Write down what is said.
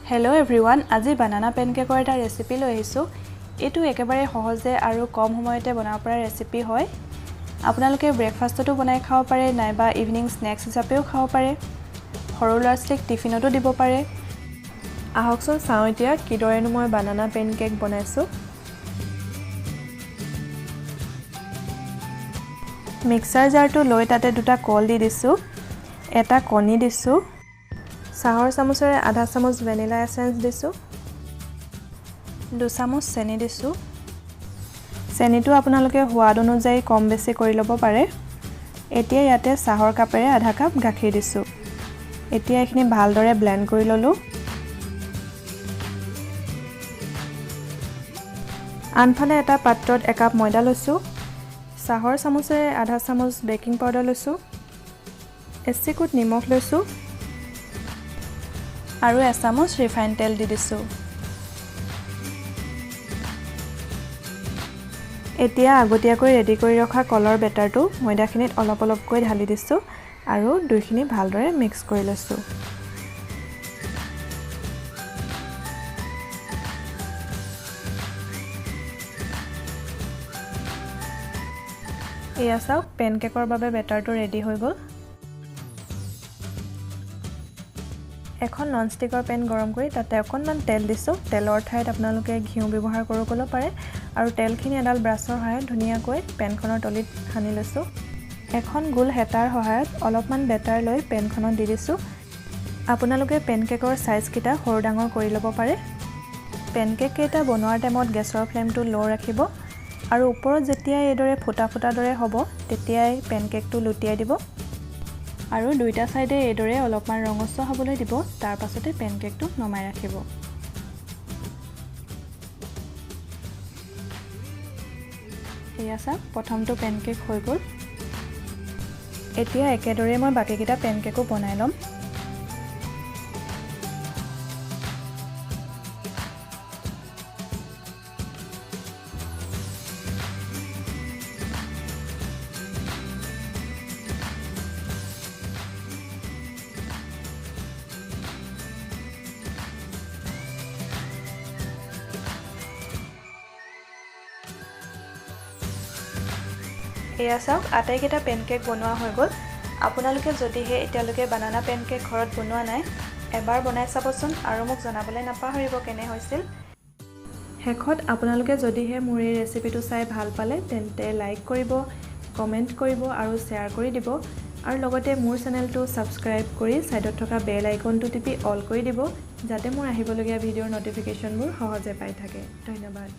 Hello everyone, আজি banana pancake এটা recipe লৈ আহিছো। এটো একেবাৰে সহজে আৰু কম সময়তে বনাব পৰা ৰেচিপি হয়। আপোনালোকে ব্ৰেকফাষ্টতো বনাই খাব পাৰে নাইবা ইভিনিং স্ন্যাক্স হিচাপেও খাব পাৰে। সৰু ল'ৰা-ছোৱালীক টিফিনতো দিব পাৰে। আহকচোন চাও এতিয়া কিদৰেনো মই banana pancake বনাইছো। মিক্সাৰ জাৰটো লৈ তাতে দুটা কল দি দিছো। এটা কণী দিছো। চাহৰ চামুচেৰে আধা চামুচ ভ্যানিলা এসেন্স দিছো 2 চামুচ চেনি দিছো চেনিটো আপোনালোকে সোৱাদ অনুযায়ী কম বেছি কৰি ল'ব পাৰে এতিয়া ইয়াতে চাহৰ কাপেৰে আধা কাপ গাখীৰ দিছো এতিয়া এখিনি ভালদৰে ব্লেন্ড কৰি ললো আনফালে এটা পাত্ৰত এক কাপ ময়দা লৈছো চাহৰ চামুচেৰে আধা চামুচ বেকিং পাউডাৰ লৈছো এচিকুট নিমখ লৈছো আৰু 1 চামুচ ৰিফাইন তেল দি দিছো এতিয়া আগতীয়াকৈ ৰেডি কৰি ৰখা কলৰ বেটাৰটো ময়দাখিনিত অলপ অলপকৈ ঢালি দিছো আৰু দুইখিনি ভালদৰে মিক্স কৰি লৈছো এয়া চাওক পেনকেকৰ বাবে বেটাৰটো ৰেডি হৈ গ'ল এখন ননষ্টিকৰ পেন গৰম কৰি তাতে অকনমান তেল দিছো তেলৰ ঠাইত আপোনালোকে ঘিউ ব্যৱহাৰ কৰিব পাৰে আৰু তেলখিনি এডাল ব্ৰাছৰ সহায়ত ধুনিয়াকৈ পেনখনৰ তলিত সানি লৈছো এখন গোল হেতাৰ সহায়ত অলপমান বেটাৰ লৈ পেনখনত দি দিছো আপোনালোকে পেনকেকৰ সাইজ কিটা সৰু ডাঙৰ কৰি ল'ব পাৰে পেনকেক কেটা বনোৱাৰ টাইমত গেছৰ ফ্লেমটো লো ৰাখিব আৰু ওপৰত যেতিয়া এদৰে ফুটা ফুটা দৰে হ'ব তেতিয়াই পেনকেকটো লুটিয়াই দিব আৰু দুইটা সাইডে এদৰে অলপমান ৰঙচুৱা হ'বলৈ দিব তাৰ পাছতে পেনকেকটো নমাই ৰাখিব এয়া চাওক প্ৰথমটো পেনকেক হৈ গ'ল এতিয়া একেদৰে মই বাকিকিটা পেনকেকো বনাই লম এয়া চাওক আটাইকেইটা পেনকেক বনোৱা হৈ গ'ল আপোনালোকে যদিহে এতিয়ালৈকে বানানা পেনকেক ঘৰত বনোৱা নাই এবাৰ বনাই চাবচোন আৰু মোক জনাবলৈ নাপাহৰিব কেনে হৈছিল হেকত আপোনালোকে যদিহে মোৰ এই ৰেচিপিটো চাই ভাল পালে তেন্তে লাইক কৰিব কমেন্ট কৰিব আৰু শেয়াৰ কৰি দিব আৰু লগতে মোৰ চেনেলটো সাবস্ক্ৰাইব কৰি সাইডত থকা বেল আইকনটো টিপি অল কৰি দিব যাতে মোৰ আহিবলগীয়া ভিডিঅ'ৰ নটিফিকেশনবোৰ সহজে পাই থাকে ধন্যবাদ